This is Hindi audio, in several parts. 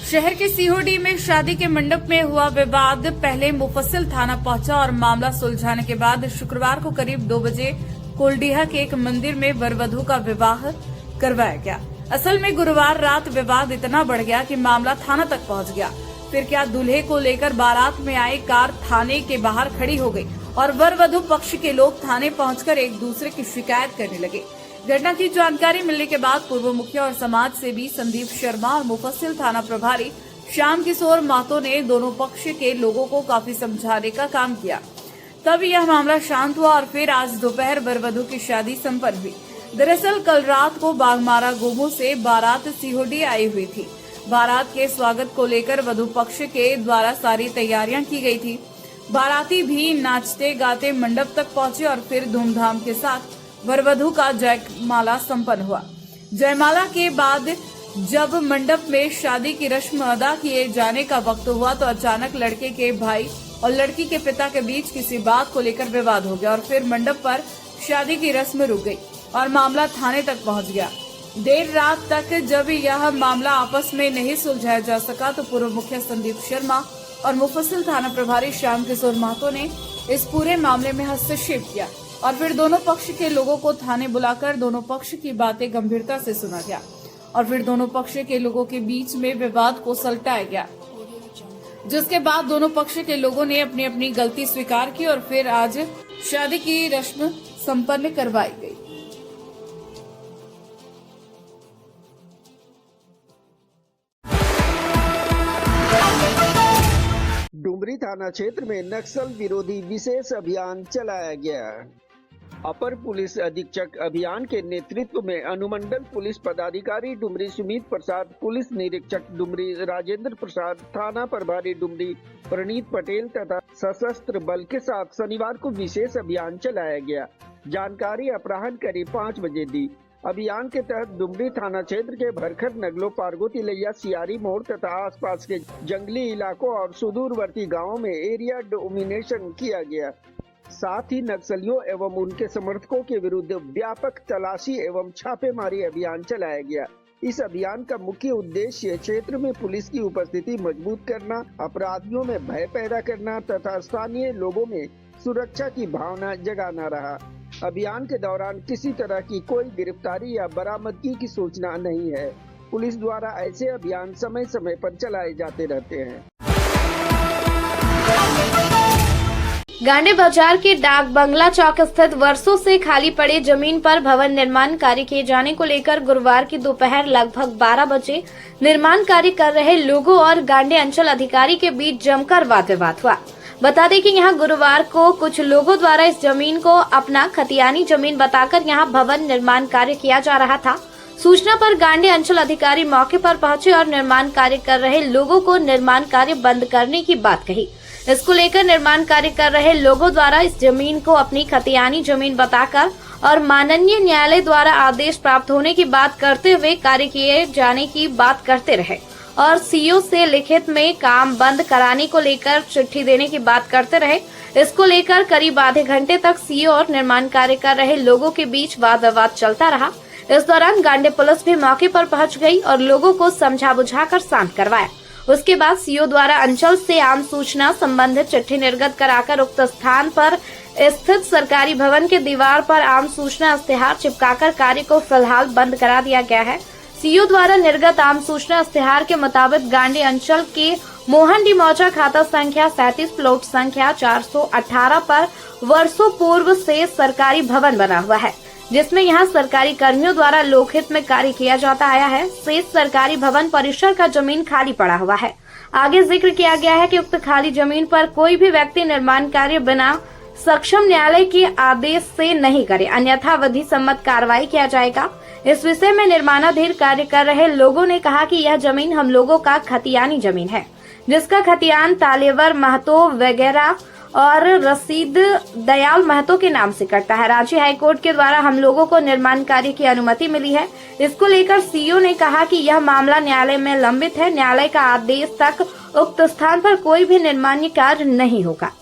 शहर के सीहोडी में शादी के मंडप में हुआ विवाद पहले मुफस्सिल थाना पहुंचा और मामला सुलझाने के बाद शुक्रवार को करीब 2 बजे कोलडीहा के एक मंदिर में वर वधू का विवाह करवाया गया। असल में गुरुवार रात विवाद इतना बढ़ गया कि मामला थाना तक पहुंच गया। फिर क्या दूल्हे को लेकर बारात में आई कार थाने के बाहर खड़ी हो गई और वर वधू पक्ष के लोग थाने पहुंचकर एक दूसरे की शिकायत करने लगे। घटना की जानकारी मिलने के बाद पूर्व मुखिया और समाज सेवी संदीप शर्मा और मुफस्सिल थाना प्रभारी श्याम किशोर महतो ने दोनों पक्ष के लोगों को काफी समझाने का काम किया। तब यह मामला शांत हुआ और फिर आज दोपहर वर वधू की शादी संपन्न हुई। दरअसल कल रात को बागमारा गोमू से बारात सीहोडी आई हुई थी। बारात के स्वागत को लेकर वधू पक्ष के द्वारा सारी तैयारियां की गई थी। बाराती भी नाचते गाते मंडप तक पहुंचे और फिर धूमधाम के साथ वर वधू का जयमाला संपन्न हुआ। जयमाला के बाद जब मंडप में शादी की रस्म अदा किए जाने का वक्त हुआ तो अचानक लड़के के भाई और लड़की के पिता के बीच किसी बात को लेकर विवाद हो गया और फिर मंडप पर शादी की रस्म रुक गई और मामला थाने तक पहुंच गया। देर रात तक जब यह मामला आपस में नहीं सुलझाया जा सका तो पूर्व मुखिया संदीप शर्मा और मुफस्सिल थाना प्रभारी श्याम किशोर महतो ने इस पूरे मामले में हस्तक्षेप किया और फिर दोनों पक्ष के लोगों को थाने बुलाकर दोनों पक्ष की बातें गंभीरता से सुना गया और फिर दोनों पक्ष के लोगों के बीच में विवाद को सलटाया गया, जिसके बाद दोनों पक्ष के लोगों ने अपनी अपनी गलती स्वीकार की और फिर आज शादी की रस्म संपन्न करवाई गई। डुमरी थाना क्षेत्र में नक्सल विरोधी विशेष अभियान चलाया गया। अपर पुलिस अधीक्षक अभियान के नेतृत्व में अनुमंडल पुलिस पदाधिकारी डुमरी सुमित प्रसाद, पुलिस निरीक्षक डुमरी राजेंद्र प्रसाद, थाना प्रभारी डुमरी प्रणीत पटेल तथा सशस्त्र बल के साथ शनिवार को विशेष अभियान चलाया गया। जानकारी अपराह्न करीब 5 बजे दी। अभियान के तहत डुमरी थाना क्षेत्र के भरखर, नगलो, पारगोती लैया, सियारी मोड़ तथा आसपास के जंगली इलाकों और सुदूरवर्ती गांवों में एरिया डोमिनेशन किया गया। साथ ही नक्सलियों एवं उनके समर्थकों के विरुद्ध व्यापक तलाशी एवं छापेमारी अभियान चलाया गया। इस अभियान का मुख्य उद्देश्य क्षेत्र में पुलिस की उपस्थिति मजबूत करना, अपराधियों में भय पैदा करना तथा स्थानीय लोगों में सुरक्षा की भावना जगाना रहा। अभियान के दौरान किसी तरह की कोई गिरफ्तारी या बरामदगी की सूचना नहीं है। पुलिस द्वारा ऐसे अभियान समय समय पर चलाए जाते रहते हैं। गांडे बाजार के डाक बंगला चौक स्थित वर्षों से खाली पड़े जमीन पर भवन निर्माण कार्य किए जाने को लेकर गुरुवार की दोपहर लगभग 12 बजे निर्माण कार्य कर रहे लोगों और गांडे अंचल अधिकारी के बीच जमकर वाद विवाद हुआ। बता दें कि यहां गुरुवार को कुछ लोगों द्वारा इस जमीन को अपना खतियानी जमीन बताकर यहां भवन निर्माण कार्य किया जा रहा था। सूचना पर गांडे अंचल अधिकारी मौके पर पहुंचे और निर्माण कार्य कर रहे लोगों को निर्माण कार्य बंद करने की बात कही। इसको लेकर निर्माण कार्य कर रहे लोगों द्वारा इस जमीन को अपनी खतियानी जमीन बताकर और माननीय न्यायालय द्वारा आदेश प्राप्त होने की बात करते हुए कार्य किए जाने की बात करते रहे और सीओ से लिखित में काम बंद कराने को लेकर चिट्ठी देने की बात करते रहे। इसको लेकर करीब आधे घंटे तक सीओ और निर्माण कार्य कर रहे लोगों के बीच वाद विवाद चलता रहा। इस दौरान गांडे पुलिस भी मौके पर पहुंच गई और लोगों को समझा बुझाकर शांत करवाया। उसके बाद सीओ द्वारा अंचल से आम सूचना संबंधित चिट्ठी निर्गत कराकर उक्त स्थान पर स्थित सरकारी भवन के दीवार पर आम सूचना इश्तेहार चिपकाकर कार्य को फिलहाल बंद करा दिया गया है। सीओ द्वारा निर्गत आम सूचना इश्तेहार के मुताबिक गांडे अंचल के मोहन डी मौजा खाता संख्या 37 प्लॉट संख्या 418 पर वर्षों पूर्व से सरकारी भवन बना हुआ है, जिसमें यहां सरकारी कर्मियों द्वारा लोकहित में कार्य किया जाता आया है। शेष सरकारी भवन परिसर का जमीन खाली पड़ा हुआ है। आगे जिक्र किया गया है कि उक्त खाली जमीन पर कोई भी व्यक्ति निर्माण कार्य बिना सक्षम न्यायालय के आदेश से नहीं करे, अन्यथा विधि सम्मत कार्रवाई किया जाएगा। इस विषय में निर्माणाधीन कार्य कर रहे लोगों ने कहा कि यह जमीन हम लोगों का खतियानी जमीन है, जिसका खतियान तालेवर महतो वगैरह और रसीद दयाल महतो के नाम से करता है। रांची हाईकोर्ट के द्वारा हम लोगों को निर्माण कार्य की अनुमति मिली है। इसको लेकर सीओ ने कहा कि यह मामला न्यायालय में लंबित है। न्यायालय का आदेश तक उक्त स्थान पर कोई भी निर्माण कार्य नहीं होगा।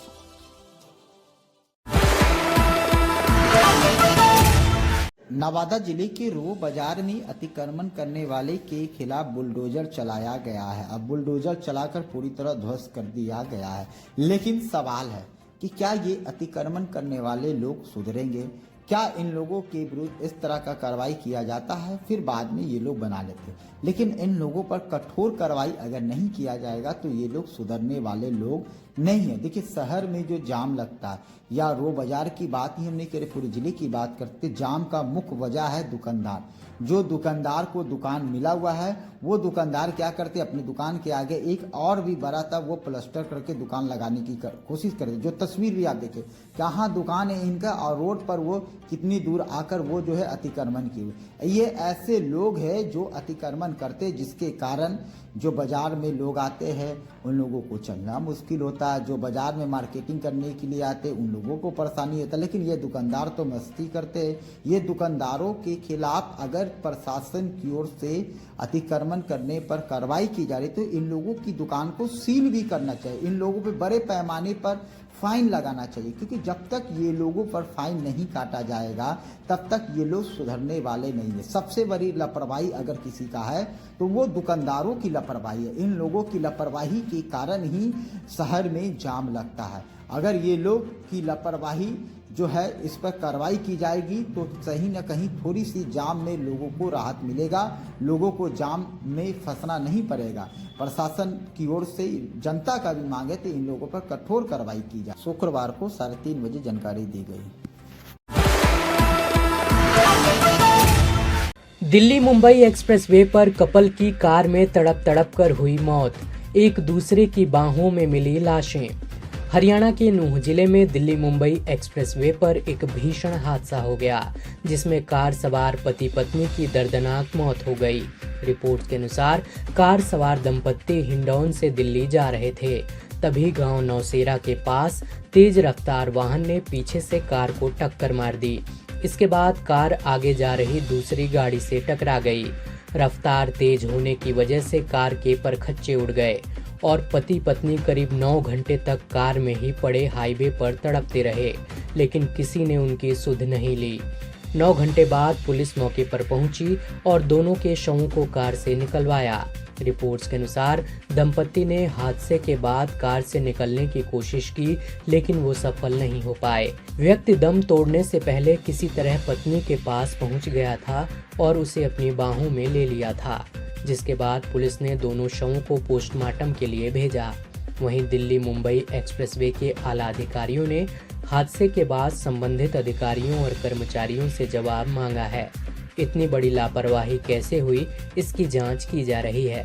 नवादा जिले के रो बाजार में अतिक्रमण करने वाले के खिलाफ बुलडोजर चलाया गया है। अब बुलडोजर चलाकर पूरी तरह ध्वस्त कर दिया गया है, लेकिन सवाल है कि क्या ये अतिक्रमण करने वाले लोग सुधरेंगे? क्या इन लोगों के विरुद्ध इस तरह का कार्रवाई किया जाता है, फिर बाद में ये लोग बना लेते हैं। लेकिन इन लोगों पर कठोर कार्रवाई अगर नहीं किया जाएगा तो ये लोग सुधरने वाले लोग नहीं है। देखिए, शहर में जो जाम लगता है या रो बाजार की बात ही हम नहीं करें, पूरे जिले की बात करते, जाम का मुख्य वजह है दुकानदार। जो दुकानदार को दुकान मिला हुआ है वो दुकानदार क्या करते, अपनी दुकान के आगे एक और भी बड़ा था वो प्लास्टर करके दुकान लगाने की कोशिश करते। जो तस्वीर भी आप देखें, कहाँ दुकान है इनका और रोड पर वो कितनी दूर आकर वो जो है अतिक्रमण किए हुए। ये ऐसे लोग हैं जो अतिक्रमण करते, जिसके कारण जो बाजार में लोग आते हैं उन लोगों को चलना मुश्किल होता है। जो बाजार में मार्केटिंग करने के लिए आते हैं उन लोगों को परेशानी होता है। लेकिन ये दुकानदार तो मस्ती करते हैं। ये दुकानदारों के खिलाफ अगर प्रशासन की ओर से अतिक्रमण करने पर कार्रवाई की जा रही तो इन लोगों की दुकान को सील भी करना चाहिए। इन लोगों पे बड़े पैमाने पर फाइन लगाना चाहिए, क्योंकि जब तक ये लोगों पर फाइन नहीं काटा जाएगा तब तक ये लोग सुधरने वाले नहीं है। सबसे बड़ी लापरवाही अगर किसी का है तो वो दुकानदारों की लापरवाही है। इन लोगों की लापरवाही के कारण ही शहर में जाम लगता है। अगर ये लोग की लापरवाही जो है इस पर कार्रवाई की जाएगी तो कहीं न कहीं थोड़ी सी जाम में लोगों को राहत मिलेगा, लोगों को जाम में फंसना नहीं पड़ेगा। प्रशासन की ओर से जनता का भी मांग है तो इन लोगों पर कठोर कार्रवाई की जाए। शुक्रवार को 3:30 बजे जानकारी दी गई। दिल्ली मुंबई एक्सप्रेसवे पर कपल की कार में तड़प कर हुई मौत, एक दूसरे की बाहों में मिली लाशें। हरियाणा के नूंह जिले में दिल्ली मुंबई एक्सप्रेसवे पर एक भीषण हादसा हो गया, जिसमें कार सवार पति पत्नी की दर्दनाक मौत हो गई। रिपोर्ट्स के अनुसार कार सवार दंपत्ति हिंडौन से दिल्ली जा रहे थे, तभी गांव नौसेरा के पास तेज रफ्तार वाहन ने पीछे से कार को टक्कर मार दी। इसके बाद कार आगे जा रही दूसरी गाड़ी से टकरा गई। रफ्तार तेज होने की वजह से कार के परखच्चे उड़ गए और पति पत्नी करीब 9 घंटे तक कार में ही पड़े हाईवे पर तड़पते रहे, लेकिन किसी ने उनकी सुध नहीं ली। 9 घंटे बाद पुलिस मौके पर पहुंची और दोनों के शवों को कार से निकलवाया। रिपोर्ट्स के अनुसार दंपत्ति ने हादसे के बाद कार से निकलने की कोशिश की, लेकिन वो सफल नहीं हो पाए। व्यक्ति दम तोड़ने से पहले किसी तरह पत्नी के पास पहुंच गया था और उसे अपनी बाहों में ले लिया था, जिसके बाद पुलिस ने दोनों शवों को पोस्टमार्टम के लिए भेजा। वहीं दिल्ली मुंबई एक्सप्रेसवे के आला अधिकारियों ने हादसे के बाद संबंधित अधिकारियों और कर्मचारियों से जवाब मांगा है। इतनी बड़ी लापरवाही कैसे हुई, इसकी जांच की जा रही है।